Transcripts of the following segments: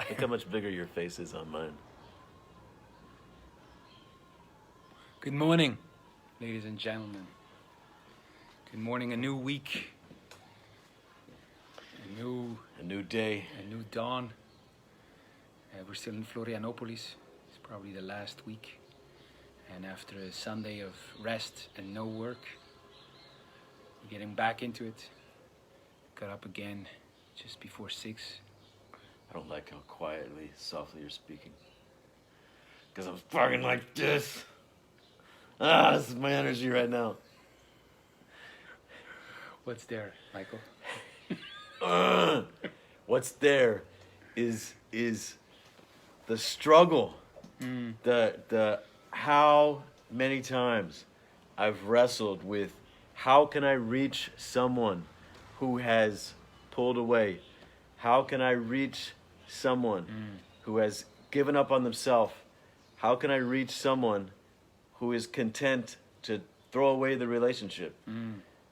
Look how much bigger your face is on mine. Good morning, ladies and gentlemen. Good morning, a new week. A new day. A new dawn. We're still in Florianopolis. It's probably the last week. And after a Sunday of rest and no work, we're getting back into it. Got up again just before 6. I don't like how quietly, softly you're speaking. Because I'm fucking like this. This is my energy right now. What's there, Michael? What's there is the struggle. The how many times I've wrestled with how can I reach someone who has pulled away? How can I reach someone who has given up on themselves? How can I reach someone who is content to throw away the relationship,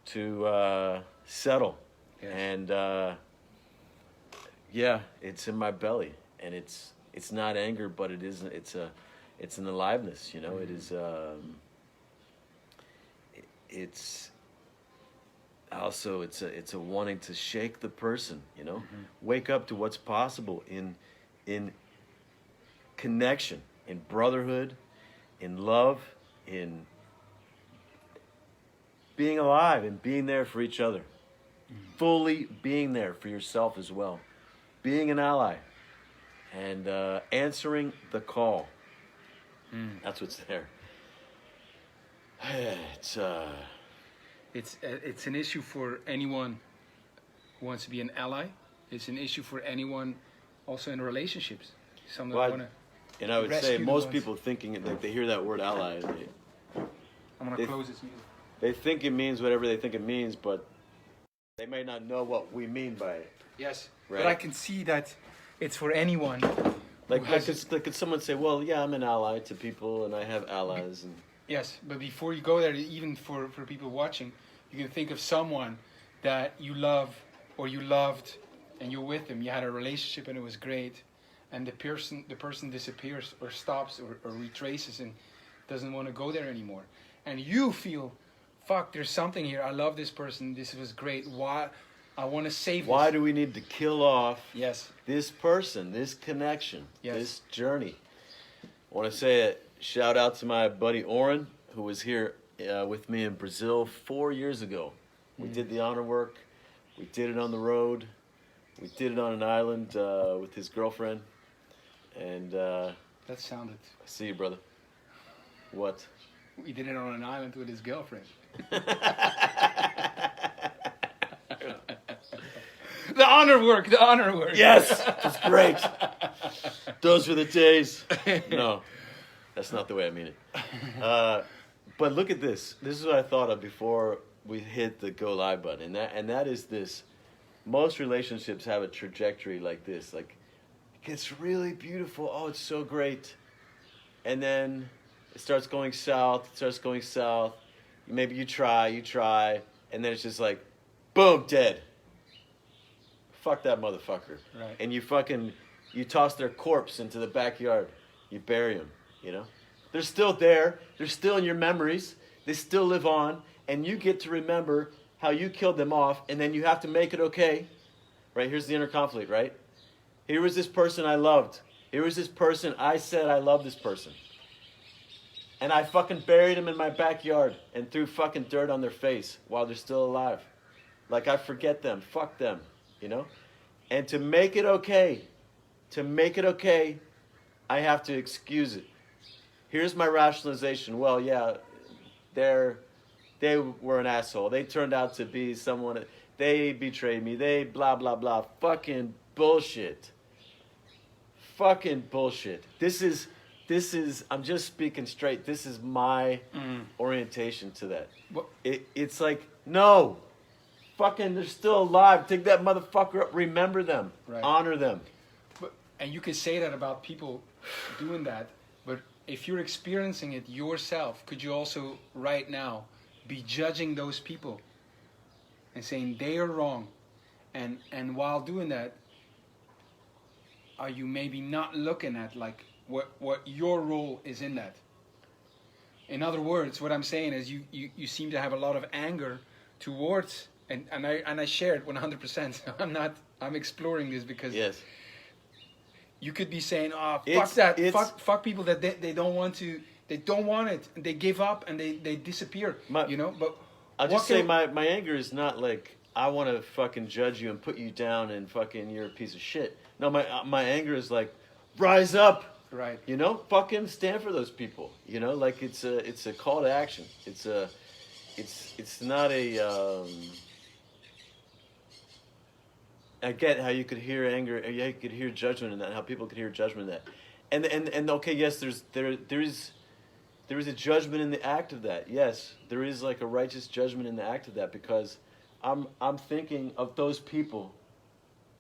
to settle? Yes. And it's in my belly, and it's not anger, but it is. It's an aliveness, you know. It is. It's also it's a wanting to shake the person, you know, wake up to what's possible in connection, in brotherhood, in love, in being alive and being there for each other. Fully being there for yourself as well. Being an ally. And answering the call. That's what's there. It's an issue for anyone who wants to be an ally. It's an issue for anyone also in relationships. Some that want to. And I would say most people thinking it, like they hear that word ally, I'm gonna close this music. They think it means whatever they think it means, but they may not know what we mean by it. Yes, right? But I can see that it's for anyone. Could someone say, well, yeah, I'm an ally to people and I have allies. And yes, but before you go there, even for people watching, you can think of someone that you love or you loved and you're with them. You had a relationship and it was great. And the person disappears or stops or retraces and doesn't want to go there anymore. And you feel, fuck, there's something here. I love this person. This was great. Why? I want to save this. Why do we need to kill off this person, this connection, this journey? I want to say a shout out to my buddy Oren, who was here with me in Brazil 4 years ago. We did the honor work. We did it on the road. We did it on an island with his girlfriend. And that sounded. I see you, brother. What? We did it on an island with his girlfriend. The honor work. Yes, it's great. Those were the days. No, that's not the way I mean it. But look at this. This is what I thought of before we hit the go live button, and that is this. Most relationships have a trajectory like this. Like, it gets really beautiful. Oh, it's so great. And then it starts going south. Maybe you try. And then it's just like, boom, dead. Fuck that motherfucker. Right. And you toss their corpse into the backyard. You bury them, you know? They're still there. They're still in your memories. They still live on. And you get to remember how you killed them off. And then you have to make it okay. Right? Here's the inner conflict, right? Here was this person I loved. Here was this person I said I love this person. And I fucking buried them in my backyard and threw fucking dirt on their face while they're still alive. Like I forget them. Fuck them. You know? And to make it okay, I have to excuse it. Here's my rationalization. Well, yeah, they were an asshole. They turned out to be someone, they betrayed me. They blah, blah, blah. Fucking bullshit. This is, I'm just speaking straight. This is my orientation to that. It's like, no. Fucking, they're still alive. Take that motherfucker up. Remember them. Right. Honor them. And you can say that about people doing that, but if you're experiencing it yourself, could you also right now be judging those people and saying they are wrong? And while doing that, are you maybe not looking at like what your role is in that? In other words, what I'm saying is you seem to have a lot of anger towards, and I share it 100%. I'm exploring this because Yes. you could be saying, oh, fuck that, fuck people that they don't want to, they don't want it, they give up and they disappear, you know. But I'll just say my anger is not like I want to fucking judge you and put you down and fucking you're a piece of shit. No, my anger is like, rise up. Right. You know, fucking stand for those people. You know, like it's a call to action. It's not a. I get how you could hear anger, you could hear judgment in that, how people could hear judgment in that, and okay, yes, there is a judgment in the act of that. Yes, there is like a righteous judgment in the act of that because I'm thinking of those people.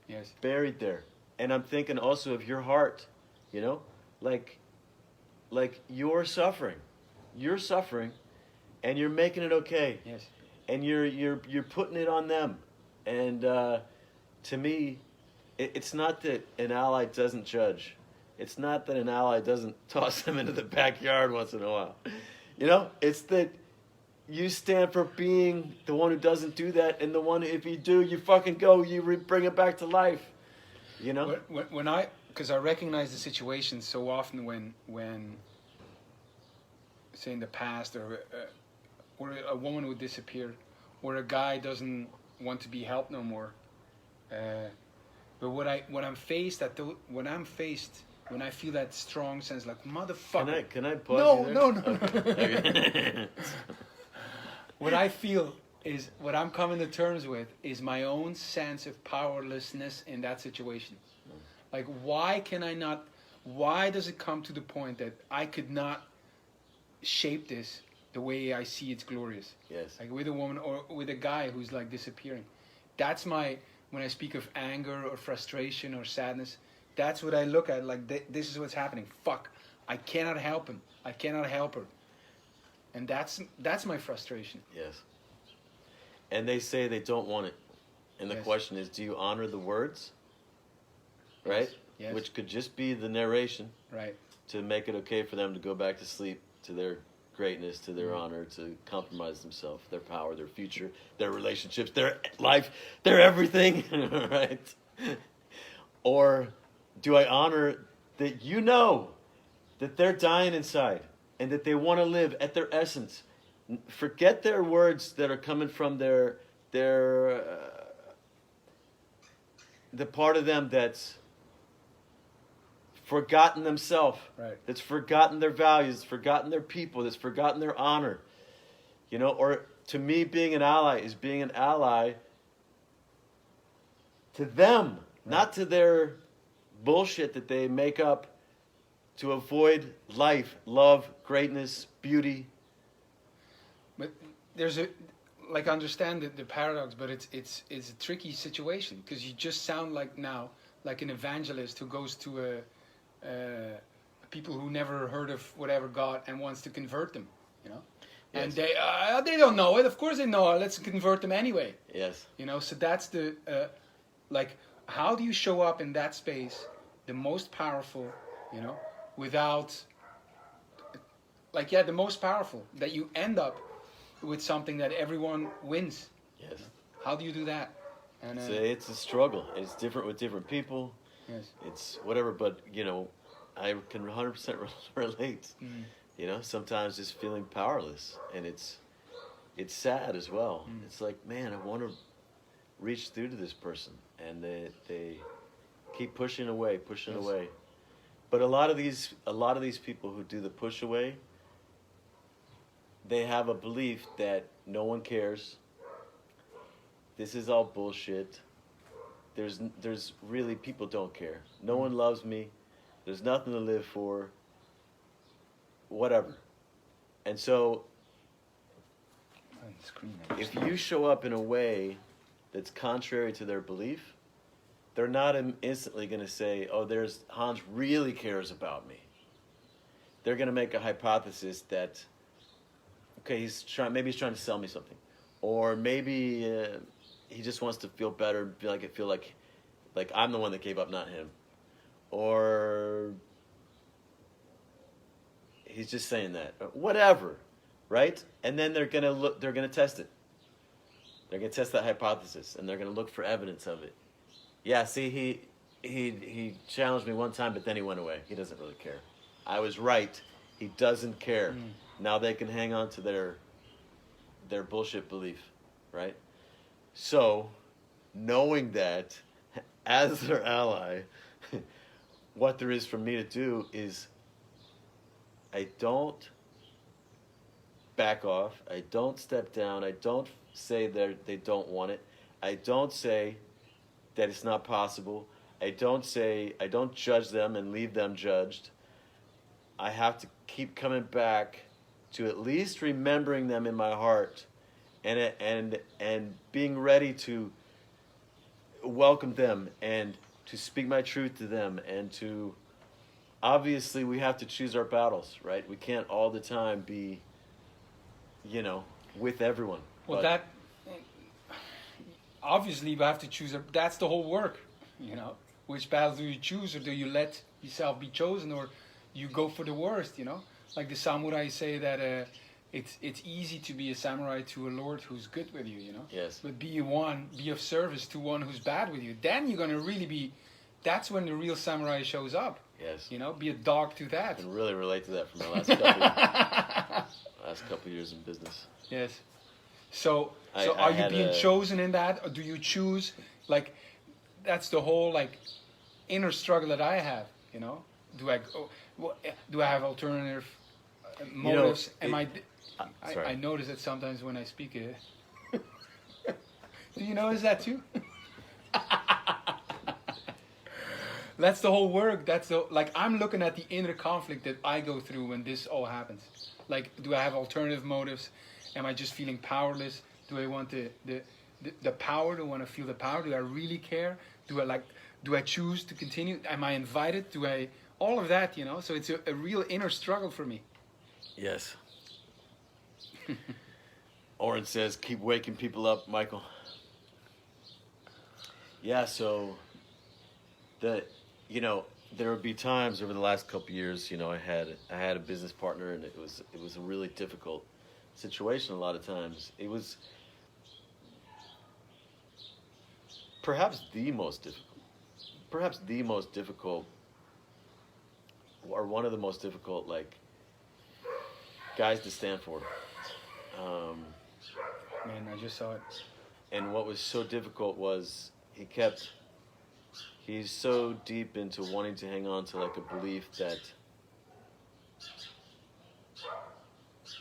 Yes. Buried there, and I'm thinking also of your heart. You know. Like you're suffering, and you're making it okay. Yes. And you're putting it on them, and to me, it's not that an ally doesn't judge. It's not that an ally doesn't toss them into the backyard once in a while. You know, it's that you stand for being the one who doesn't do that, and the one if you do, you fucking go, bring it back to life. You know. Because I recognize the situation so often when say in the past, or a woman would disappear, or a guy doesn't want to be helped no more. But when I feel that strong sense, like motherfucker. Can I pause you there? No. Okay. What I feel is what I'm coming to terms with is my own sense of powerlessness in that situation. Like, why can I not? Why does it come to the point that I could not shape this the way I see it's glorious? Yes. Like with a woman or with a guy who's like disappearing. That's when I speak of anger or frustration or sadness, that's what I look at. Like, this is what's happening. Fuck. I cannot help him. I cannot help her. And that's my frustration. Yes. And they say they don't want it. And the question is, do you honor the words? Right? Yes. Which could just be the narration. Right. To make it okay for them to go back to sleep, to their greatness, to their honor, to compromise themselves, their power, their future, their relationships, their life, their everything. Right? Or do I honor that you know that they're dying inside and that they want to live at their essence? Forget their words that are coming from the part of them that's forgotten themselves, right. That's forgotten their values, forgotten their people, that's forgotten their honor. You know, or to me, being an ally is being an ally to them, not to their bullshit that they make up to avoid life, love, greatness, beauty. But there's I understand the paradox, but it's a tricky situation because you just sound like an evangelist who goes to people who never heard of whatever God and wants to convert them, you know. Yes. And they don't know it. Of course they know it. Let's convert them anyway. Yes. You know. So that's the how do you show up in that space, the most powerful, you know, without the most powerful, that you end up with something that everyone wins. Yes. How do you do that? And it's a struggle. It's different with different people. Yes. It's whatever, but you know, I can 100% relate. Mm. You know, sometimes just feeling powerless, and it's sad as well. Mm. It's like, man, I want to reach through to this person, and they keep pushing away. But a lot of these people who do the push away, they have a belief that no one cares. This is all bullshit. There's really, people don't care. No one loves me. There's nothing to live for. Whatever. And so, if you show up in a way that's contrary to their belief, they're not instantly going to say, oh, there's Hans really cares about me. They're going to make a hypothesis that, okay, maybe he's trying to sell me something. Or maybe he just wants to feel better, feel like I'm the one that gave up, not him. or he's just saying that, whatever, right? And then they're gonna test it. They're gonna test that hypothesis, and they're gonna look for evidence of it. Yeah, see, he challenged me one time, but then he went away. He doesn't really care. I was right. He doesn't care. Now they can hang on to their bullshit belief, right? So, knowing that, as their ally, what there is for me to do is I don't back off. I don't step down. I don't say that they don't want it. I don't say that it's not possible. I don't judge them and leave them judged. I have to keep coming back to at least remembering them in my heart and being ready to welcome them and to speak my truth to them, and to, obviously we have to choose our battles, right? We can't all the time be, with everyone. Well, that obviously you have to choose. That's the whole work, Which battles do you choose, or do you let yourself be chosen, or you go for the worst, Like the samurai say that it's easy to be a samurai to a lord who's good with you, Yes. But be of service to one who's bad with you. Then you're gonna really be. That's when the real samurai shows up. Yes. Be a dog to that. I can really relate to that from my last couple years in business. Yes. So are you being chosen in that, or do you choose? Like, that's the whole inner struggle that I have. Do I have alternative motives? I notice that sometimes when I speak it. Do you notice that too? That's the whole work. I'm looking at the inner conflict that I go through when this all happens. Do I have alternative motives? Am I just feeling powerless? Do I want the power? Do I want to feel the power? Do I really care? Do I choose to continue? Am I invited? All of that, So it's a real inner struggle for me. Yes. Oren says, keep waking people up, Michael. Yeah, so there would be times over the last couple of years, I had a business partner, and it was a really difficult situation a lot of times. It was perhaps the most difficult, or one of the most difficult, guys to stand for. Man, I just saw it. And what was so difficult was he's so deep into wanting to hang on to a belief that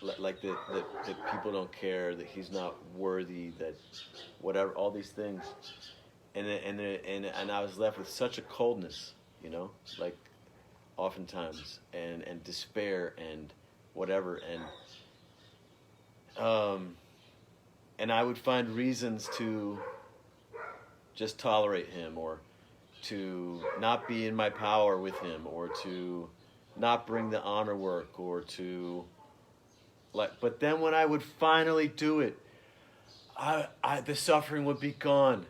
that people don't care, that he's not worthy, that whatever, all these things, and I was left with such a coldness, oftentimes, and despair and whatever, and I would find reasons to just tolerate him, or to not be in my power with him, or to not bring the honor work, or to but then when I would finally do it, the suffering would be gone.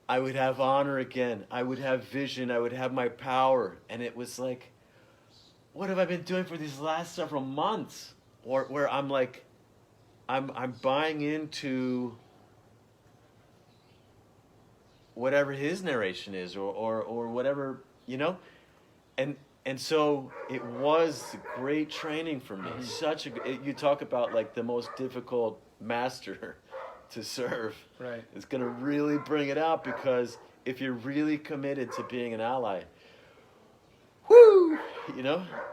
I would have honor again. I would have vision. I would have my power. And it was what have I been doing for these last several months? Or where I'm I'm buying into whatever his narration is, or whatever, and so it was great training for me. You talk about the most difficult master to serve. Right. It's going to really bring it out, because if you're really committed to being an ally,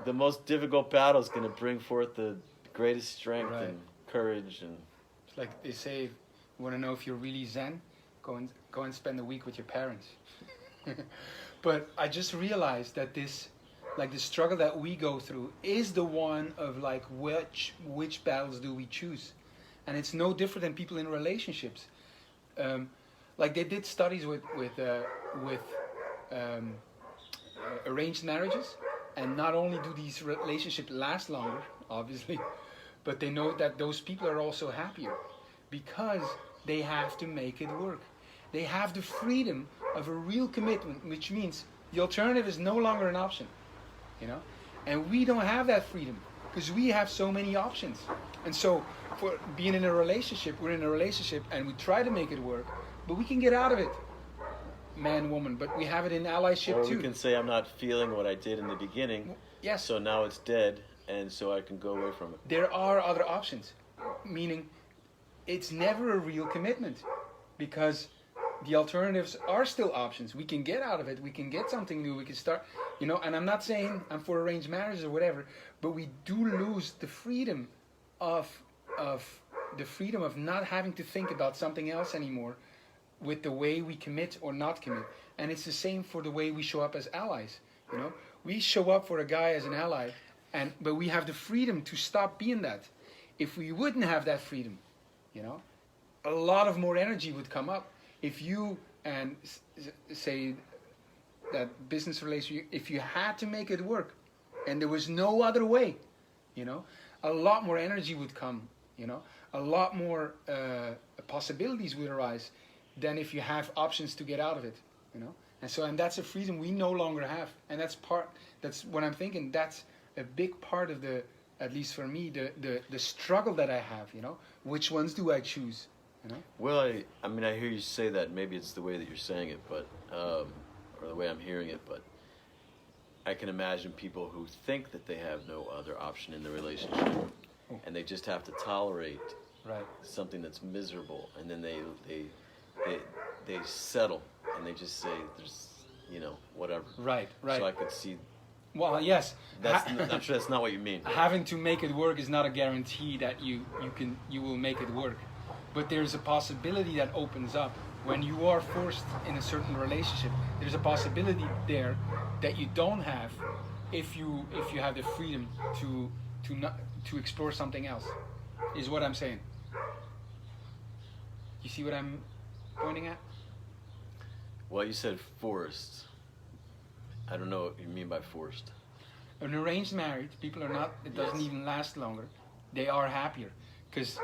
the most difficult battle is going to bring forth the greatest strength, right, and courage. And it's like they say, you want to know if you're really Zen? Go and spend a week with your parents. But I just realized that this, the struggle that we go through is the one of which battles do we choose, and it's no different than people in relationships. They did studies with arranged marriages, and not only do these relationships last longer, obviously, but they know that those people are also happier because they have to make it work. They have the freedom of a real commitment, which means The alternative is no longer an option, you know, and we don't have that freedom because we have so many options. And so, for being in a relationship, we're in a relationship and we try to make it work, but we can get out of it, man, woman. But we have it in allyship or too. we can say, I'm not feeling what I did in the beginning. Yes. So now it's dead, and so I can go away from it. There are other options, meaning it's never a real commitment because the alternatives are still options. We can get out of it. We can get something new. We can start, you know, and I'm not saying I'm for arranged marriages or whatever, but we do lose the freedom of not having to think about something else anymore with the way we commit or not commit. And it's the same for the way we show up as allies, you know. We show up for a guy as an ally, but we have the freedom to stop being that. If we wouldn't have that freedom, you know, a lot of more energy would come up. If you and say that business relationship, if you had to make it work and there was no other way, you know, a lot more energy would come, you know, a lot more possibilities would arise than if you have options to get out of it, you know. And that's a freedom we no longer have. And that's what I'm thinking, that's a big part of at least for me, the struggle that I have, you know. Which ones do I choose? You know? Well, I mean, I hear you say that. Maybe it's the way that you're saying it, but or the way I'm hearing it. But I can imagine people who think that they have no other option in the relationship, and they just have to tolerate something that's miserable, and then they settle, and they just say, "There's, you know, whatever." Right. So I could see. Well, yes. I'm sure that's not what you mean. Having to make it work is not a guarantee that you will make it work. But there's a possibility that opens up when you are forced in a certain relationship. There's a possibility there that you don't have if you have the freedom to explore something else. Is what I'm saying. You see what I'm pointing at? Well, you said forced. I don't know what you mean by forced. An arranged marriage, people are not. It doesn't even last longer. They are happier because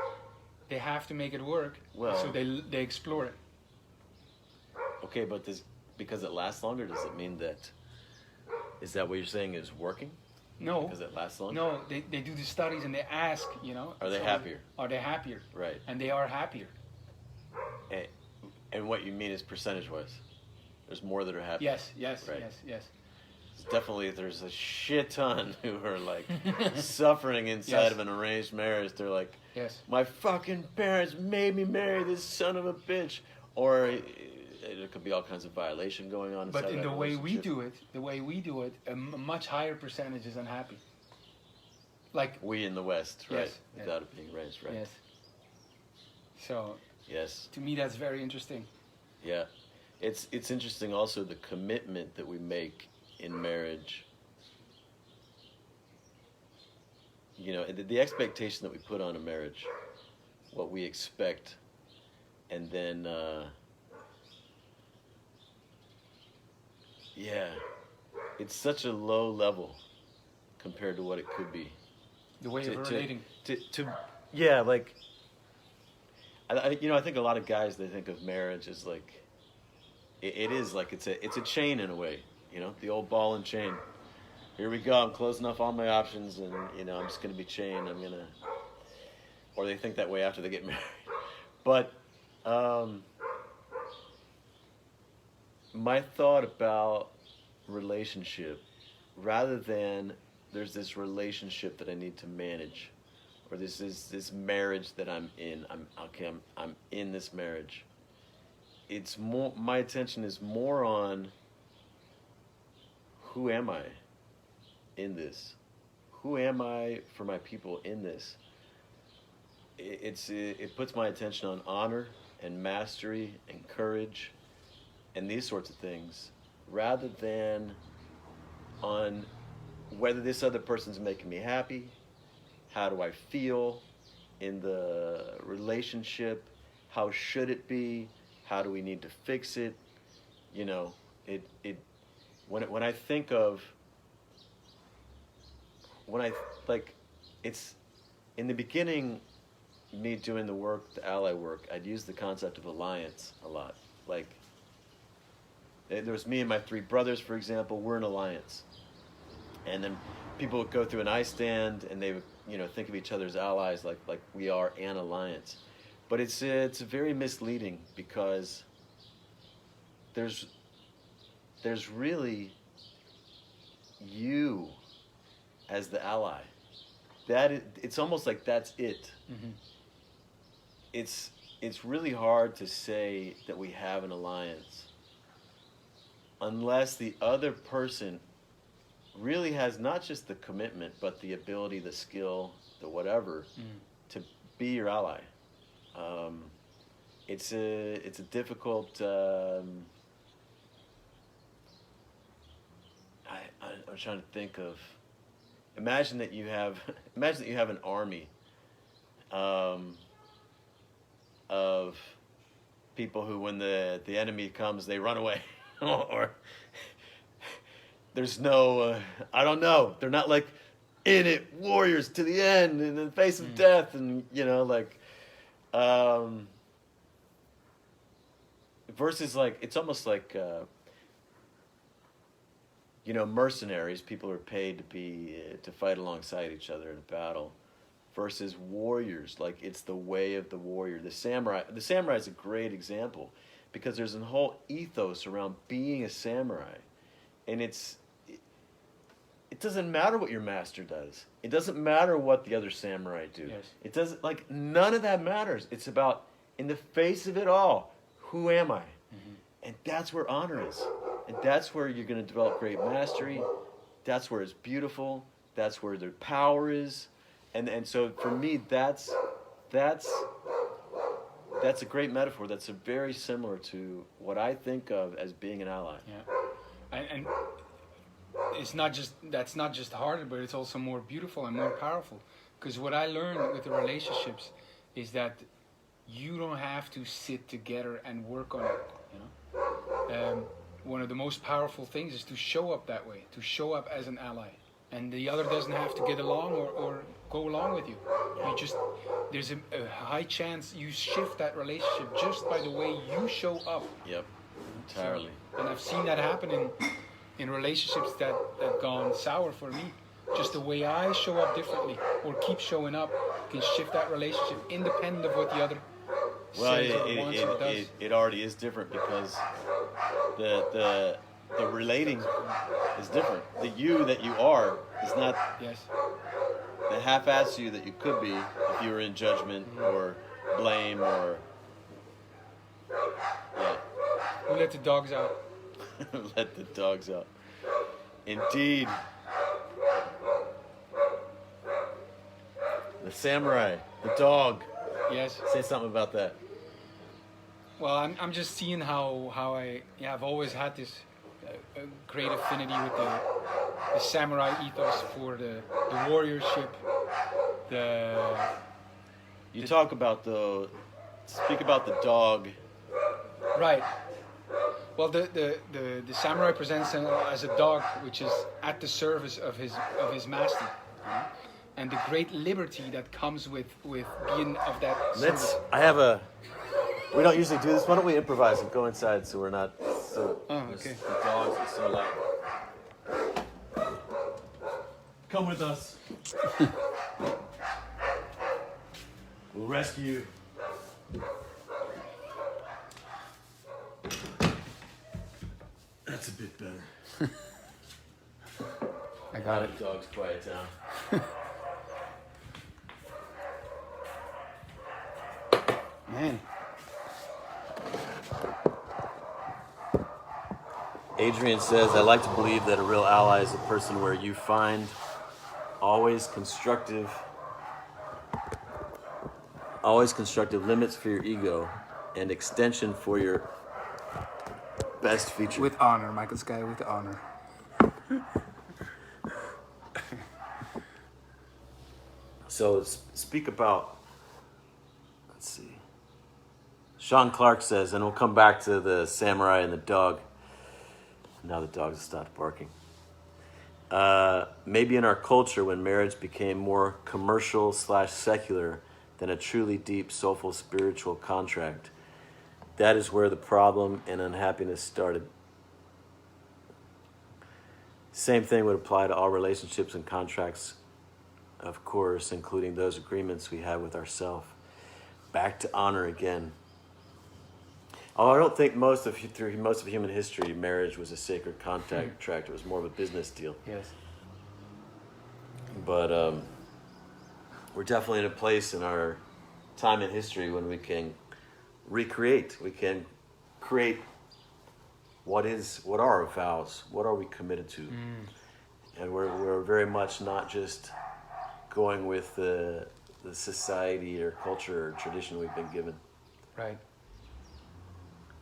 they have to make it work, so they explore it. Okay, but because it lasts longer, does it mean that? Is that what you're saying is working? No. Because it lasts longer? No, they do the studies and they ask, you know. Are they happier? Are they happier? Right. And they are happier. And what you mean is percentage-wise? There's more that are happy. Yes. Right. Yes. Definitely, there's a shit ton who are like suffering inside of an arranged marriage. They're like, yes, my fucking parents made me marry this son of a bitch. Or there could be all kinds of violation going on. But in the way we do it, a much higher percentage is unhappy. Like we in the West, right? Yes, Without it being arranged, right? Yes. So. Yes. To me, that's very interesting. Yeah, it's interesting also the commitment that we make in marriage. You know, the expectation that we put on a marriage, what we expect, and then it's such a low level compared to what it could be. The way of relating. Like I think a lot of guys, they think of marriage as like it is like it's a chain in a way, you know, the old ball and chain. Here we go, I'm closing off all my options, and you know, I'm just gonna be chained. Or they think that way after they get married. But my thought about relationship, rather than there's this relationship that I need to manage, or this is this marriage that I'm in. I'm in this marriage. It's more, my attention is more on who am I in this? Who am I for my people in this? It puts my attention on honor and mastery and courage and these sorts of things, rather than on whether this other person's making me happy. How do I feel in the relationship? How should it be? How do we need to fix it? You know, when I think of, it's in the beginning, me doing the work, the ally work, I'd use the concept of alliance a lot. Like, There was me and my 3 brothers, for example. We're an alliance. And then people would go through an I stand, and they would, think of each other as allies, like we are an alliance. But it's very misleading, because there's really you as the ally. It's almost like that's it. Mm-hmm. It's really hard to say that we have an alliance unless the other person really has not just the commitment, but the ability, the skill, the whatever, to be your ally. It's a difficult. I'm trying to think of. Imagine that you have an army of people who, when the enemy comes, they run away, or there's no. I don't know. They're not like in it warriors to the end in the face of death, and versus like it's almost like. Mercenaries, people are paid to fight alongside each other in a battle, versus warriors. Like, it's the way of the warrior. The samurai is a great example, because there's a whole ethos around being a samurai, and it doesn't matter what your master does. It doesn't matter what the other samurai do. Yes. It doesn't, none of that matters. It's about, in the face of it all, who am I? Mm-hmm. And that's where honor is. And that's where you're going to develop great mastery. That's where it's beautiful. That's where the power is. And so for me, that's a great metaphor. That's very similar to what I think of as being an ally. Yeah, and that's not just harder, but it's also more beautiful and more powerful. Because what I learned with the relationships is that you don't have to sit together and work on it. One of the most powerful things is to show up that way, to show up as an ally. And the other doesn't have to get along or go along with you. There's a high chance you shift that relationship just by the way you show up. Yep, entirely. And I've seen that happen in relationships that gone sour for me. Just the way I show up differently or keep showing up can shift that relationship independent of what the other says or wants or does. It already is different, because the relating is different. The you that you are is not the half-assed you that you could be if you were in judgment or blame or We let the dogs out. Let the dogs out. Indeed. The samurai, the dog. Yes. Say something about that. Well, I'm just seeing how I've always had this great affinity with the samurai ethos for the warriorship. Speak about the dog. Right. Well, the samurai presents him as a dog which is at the service of his master, and the great liberty that comes with being of that service. We don't usually do this. Why don't we improvise and go inside so we're not so. Oh, okay. The dogs are so loud. Come with us. We'll rescue you. That's a bit better. I got it. The dog's quiet down. Man. Adrian says, I like to believe that a real ally is a person where you find always constructive limits for your ego and extension for your best feature. With honor, Michael Skye, with honor. So speak about, let's see. Sean Clark says, and we'll come back to the samurai and the dog. Now the dogs have stopped barking. Maybe in our culture, when marriage became more commercial/secular than a truly deep, soulful, spiritual contract, that is where the problem and unhappiness started. Same thing would apply to all relationships and contracts, of course, including those agreements we have with ourselves. Back to honor again. Oh, I don't think through most of human history, marriage was a sacred contract. It was more of a business deal. Yes. But we're definitely in a place in our time in history when we can recreate. We can create what are our vows? What are we committed to? And we're very much not just going with the society or culture or tradition we've been given. Right.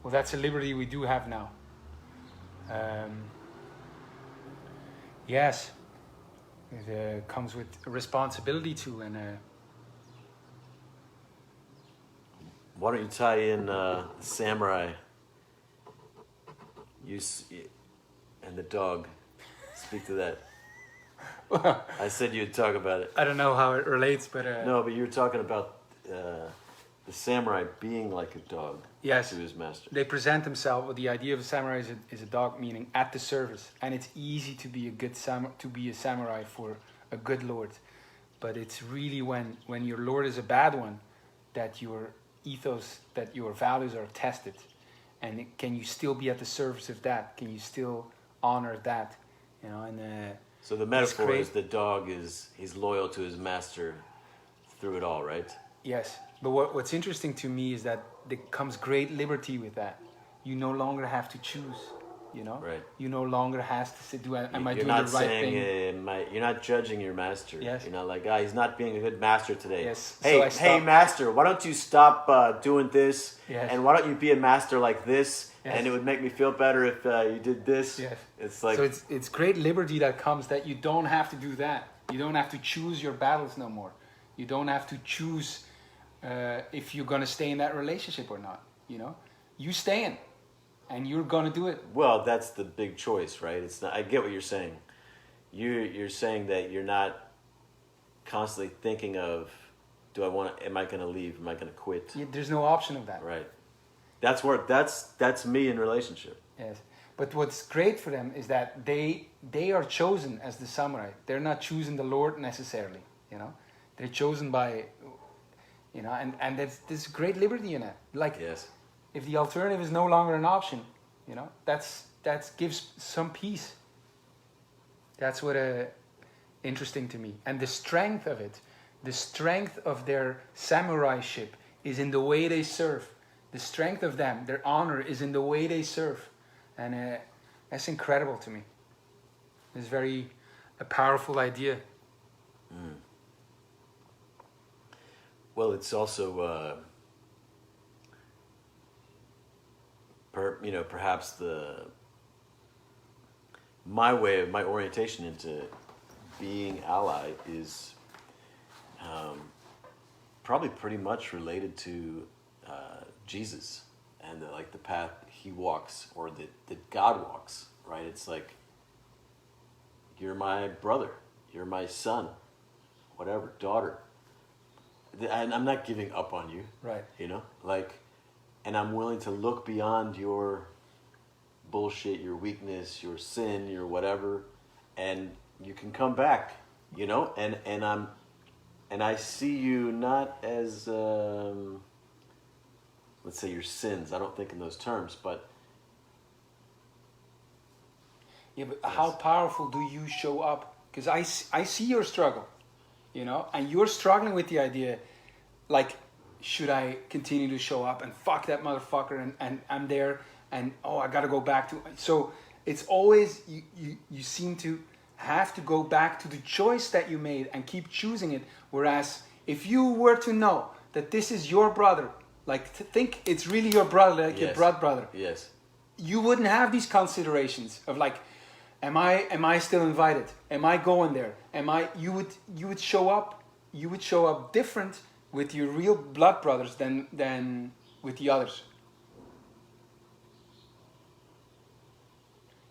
Well, that's a liberty we do have now. Yes. It comes with a responsibility too, and why don't you tie in samurai and the dog? Speak to that. I said you'd talk about it. I don't know how it relates, but no, but you were talking about the samurai being like a dog. Yes, to his master. They present themselves with the idea of a samurai is a dog, meaning at the service, and it's easy to be a samurai for a good lord, but it's really when your lord is a bad one that your ethos, that your values are tested, and can you still be at the service of that? Can you still honor that? You know, and so the metaphor is the dog he's loyal to his master through it all, right? Yes. But what's interesting to me is that there comes great liberty with that. You no longer have to choose, you know? Right. You no longer have to say, am I doing not the right saying, thing? You're not judging your master. Yes. You're not like, he's not being a good master today. Yes. Hey, master, why don't you stop doing this? Yes. And why don't you be a master like this? Yes. And it would make me feel better if you did this. Yes. It's like... So it's great liberty that comes that you don't have to do that. You don't have to choose your battles no more. You don't have to choose... if you're gonna stay in that relationship or not, you know, you stay in, and you're gonna do it. Well, that's the big choice, right? It's not. I get what you're saying. You're saying that you're not constantly thinking of, am I gonna leave? Am I gonna quit? Yeah, there's no option of that. Right. That's me in relationship. Yes, but what's great for them is that they are chosen as the samurai. They're not choosing the Lord necessarily. You know, they're chosen by. You know, and there's great liberty in it. Like, yes. If the alternative is no longer an option, you know, that gives some peace. That's what interesting to me. And the strength of it, the strength of their samuraiship is in the way they serve. The strength of them, their honor is in the way they serve. And that's incredible to me. It's a powerful idea. Mm. Well, it's also, perhaps my orientation into being ally is probably pretty much related to Jesus and the path he walks or that God walks, right? It's like, you're my brother, you're my son, whatever, daughter. And I'm not giving up on you. Right. You know? And I'm willing to look beyond your bullshit, your weakness, your sin, your whatever, and you can come back, you know? And I see you not as, let's say your sins. I don't think in those terms, but... Yeah, but how powerful do you show up? Because I see your struggle. You know, and you're struggling with the idea, like, should I continue to show up and fuck that motherfucker and I'm there and I gotta go back to. So it's always you seem to have to go back to the choice that you made and keep choosing it. Whereas if you were to know that this is your brother, like think it's really your brother, like your blood brother. Yes. You wouldn't have these considerations of like, Am I still invited? Am I going there? You would show up different with your real blood brothers than with the others.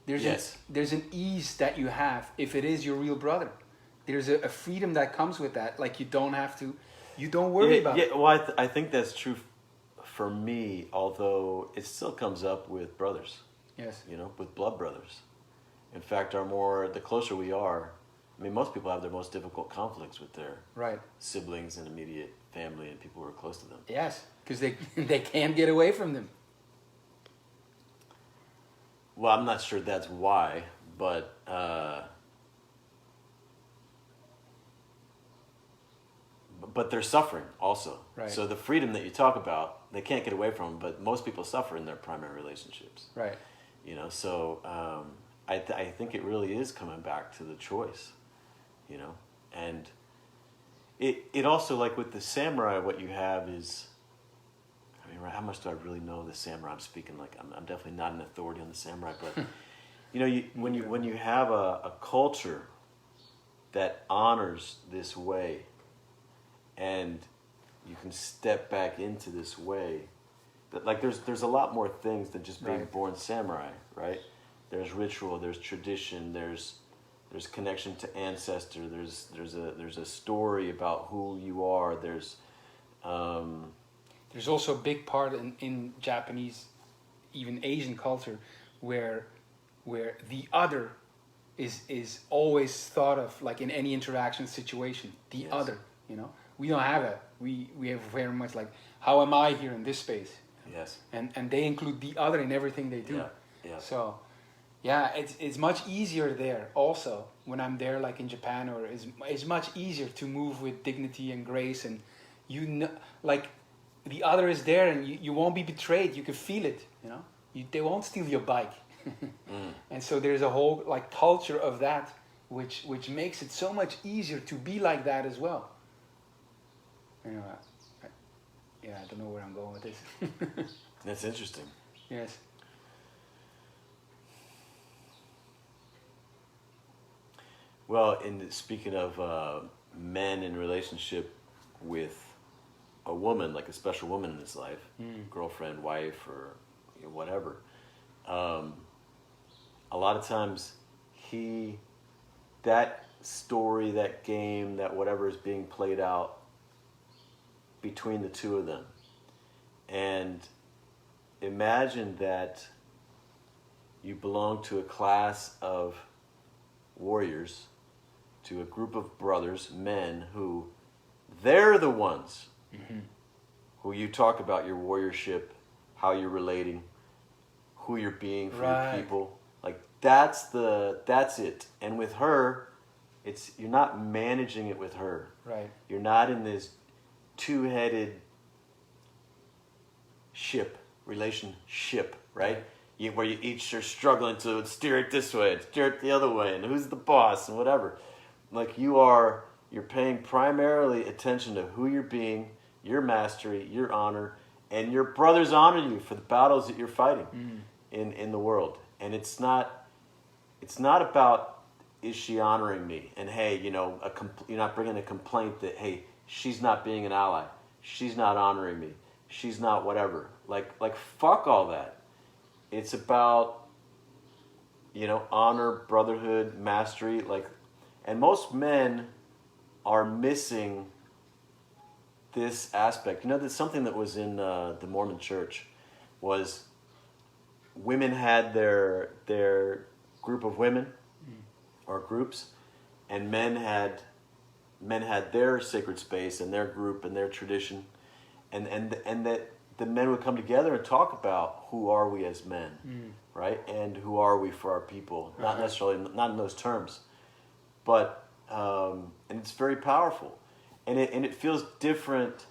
There's an ease that you have if it is your real brother. There's a freedom that comes with that. Like you don't worry about it. Yeah, well, I think that's true for me, although it still comes up with brothers. Yes. You know, with blood brothers. In fact, the closer we are, I mean, most people have their most difficult conflicts with their Right. siblings and immediate family and people who are close to them. Yes, because they can't get away from them. Well, I'm not sure that's why, but they're suffering also. Right. So the freedom that you talk about, they can't get away from, but most people suffer in their primary relationships. Right. You know, so I think it really is coming back to the choice, you know, and it also, like with the samurai, what you have is, I mean, how much do I really know the samurai? I'm speaking like I'm definitely not an authority on the samurai, but you know, when you have a culture that honors this way, and you can step back into this way, that like there's a lot more things than just being Right. born samurai, right? There's ritual, there's tradition, there's connection to ancestor, there's a story about who you are, there's also a big part in Japanese, even Asian culture, where the other is always thought of, like in any interaction situation, the Yes. other, you know. We don't have that. We have very much like, how am I here in this space? yes, And they include the other in everything they do. yeah. So, yeah, it's much easier there also when I'm there, like in Japan, or it's much easier to move with dignity and grace, and you know, like the other is there, and you won't be betrayed. You can feel it, you know. They won't steal your bike, and so there's a whole like culture of that, which makes it so much easier to be like that as well. You know, I don't know where I'm going with this. That's interesting. Yes. Well, speaking of men in relationship with a woman, like a special woman in his life, girlfriend, wife, or you know, whatever, a lot of times that story, that game, that whatever is being played out between the two of them. And imagine that you belong to a class of warriors, to a group of brothers, men, who they're the ones who you talk about your warriorship, how you're relating, who you're being for Right. your people. Like that's it. And with her, you're not managing it with her. Right. You're not in this two-headed relationship, right? Where you each are struggling to steer it this way, steer it the other way, and who's the boss and whatever. Like you're paying primarily attention to who you're being, your mastery, your honor, and your brothers honor you for the battles that you're fighting in the world. And it's not about, is she honoring me? And hey, you know, you're not bringing a complaint that, hey, she's not being an ally, she's not honoring me, she's not whatever. Like fuck all that. It's about, you know, honor, brotherhood, mastery, like, and most men are missing this aspect. You know, that's something that was in the Mormon Church, was women had their group of women or groups, and men had their sacred space and their group and their tradition, and that the men would come together and talk about who are we as men, right? And who are we for our people? Not necessarily, not in those terms, but and it's very powerful, and it feels different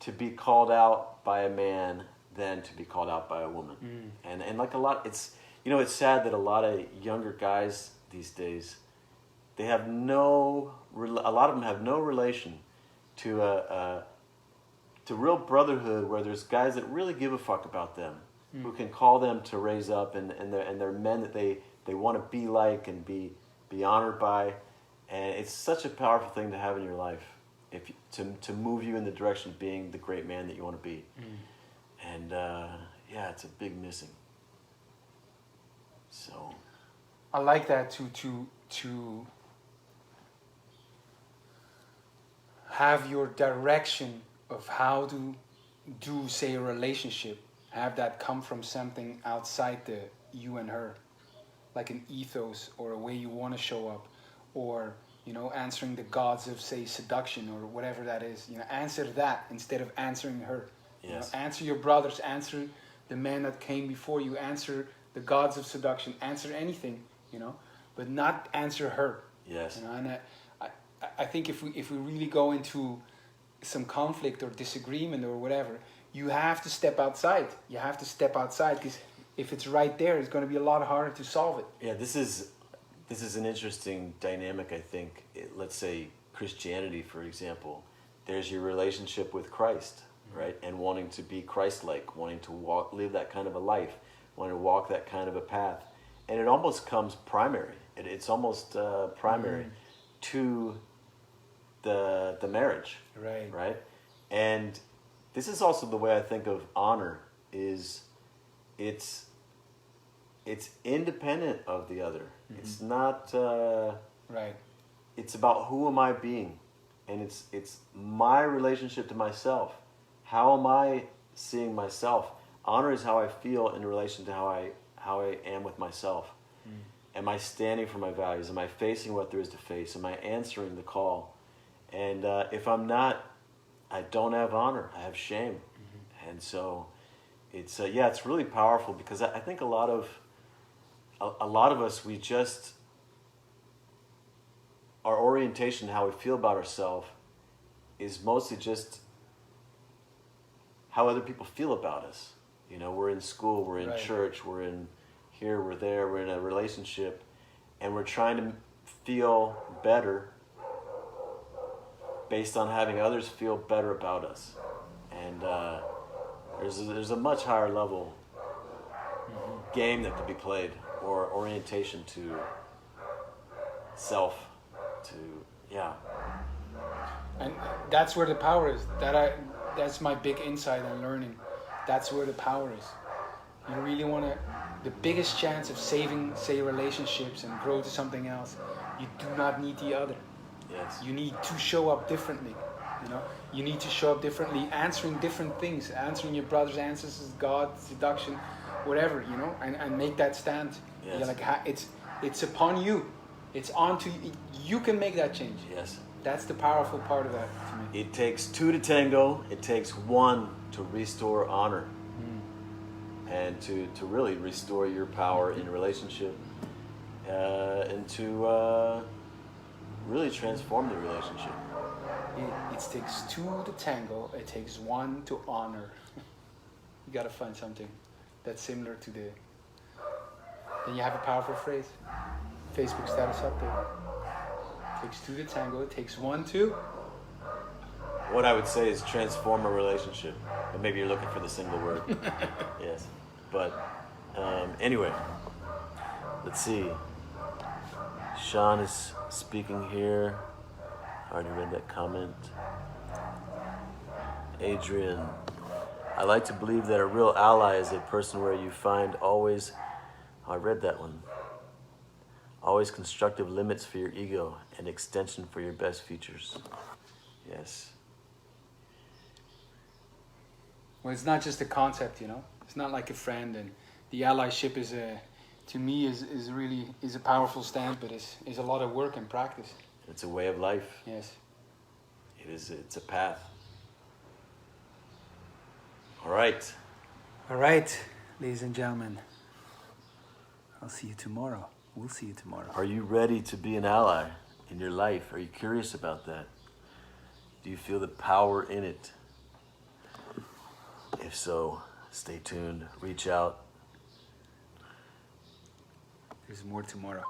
to be called out by a man than to be called out by a woman, and like a lot, it's, you know, it's sad that a lot of younger guys these days, they have a lot of them have no relation to real brotherhood, where there's guys that really give a fuck about them, who can call them to raise up, and they're men that they want to be like and be honored by, and it's such a powerful thing to have in your life, to move you in the direction of being the great man that you want to be, and yeah, it's a big missing. So I like that to have your direction of how to do, say, a relationship, have that come from something outside the you and her. like an ethos or a way you want to show up, or answering the gods of, say, seduction or whatever that is. Answer that instead of answering her. Yes. Answer your brothers, answer the men that came before you, answer the gods of seduction, answer anything, but not answer her. Yes. And I think if we really go into some conflict or disagreement or whatever, you have to step outside. You have to step outside, because if it's right there, it's going to be a lot harder to solve it. Yeah, this is an interesting dynamic, I think. Let's say Christianity, for example. There's your relationship with Christ, right? And wanting to be Christ-like, wanting to live that kind of a life, wanting to walk that kind of a path. And it almost comes primary. It's almost primary to the marriage, right? And this is also the way I think of honor. Is it's independent of the other. It's not right. It's about who am I being, and it's my relationship to myself. How am I seeing myself? Honor is how I feel in relation to how I am with myself. Am I standing for my values? Am I facing what there is to face? Am I answering the call? And if I'm not, I don't have honor. I have shame. And so it's it's really powerful, because I think a lot of us, we just, our orientation, how we feel about ourselves, is mostly just how other people feel about us. We're in school, we're in church, we're in here, we're there, we're in a relationship, and we're trying to feel better based on having others feel better about us. And there's a much higher level game that could be played, or orientation to self, And that's where the power is. That's my big insight on learning. That's where the power is. You really want to, the biggest chance of saving, say, relationships and grow to something else, you do not need the other. Yes. You need to show up differently. You need to show up differently, answering different things, answering your brothers, ancestors, God, seduction, whatever, and make that stand. Yes. You're like, it's upon you. It's on to you. You can make that change. Yes. That's the powerful part of that to me. It takes two to tango. It takes one to restore honor, and to really restore your power in a relationship, and to really transform the relationship. It takes two to tango. It takes one to honor. You got to find something that's similar to the... Then you have a powerful phrase. Facebook status update. It takes two to tango. It takes one to... What I would say is transform a relationship. But maybe you're looking for the single word. Yes. But anyway, let's see. Sean is speaking here. I already read that comment. Adrian. I like to believe that a real ally is a person where you find always... I read that one. Always constructive limits for your ego and extension for your best features. Yes. Well, it's not just a concept, It's not like a friend, and the allyship is to me is really a powerful stand, but is a lot of work and practice. It's a way of life. Yes. It's a path. All right. All right, ladies and gentlemen. I'll see you tomorrow. We'll see you tomorrow. Are you ready to be an ally in your life? Are you curious about that? Do you feel the power in it? If so, stay tuned. Reach out. There's more tomorrow.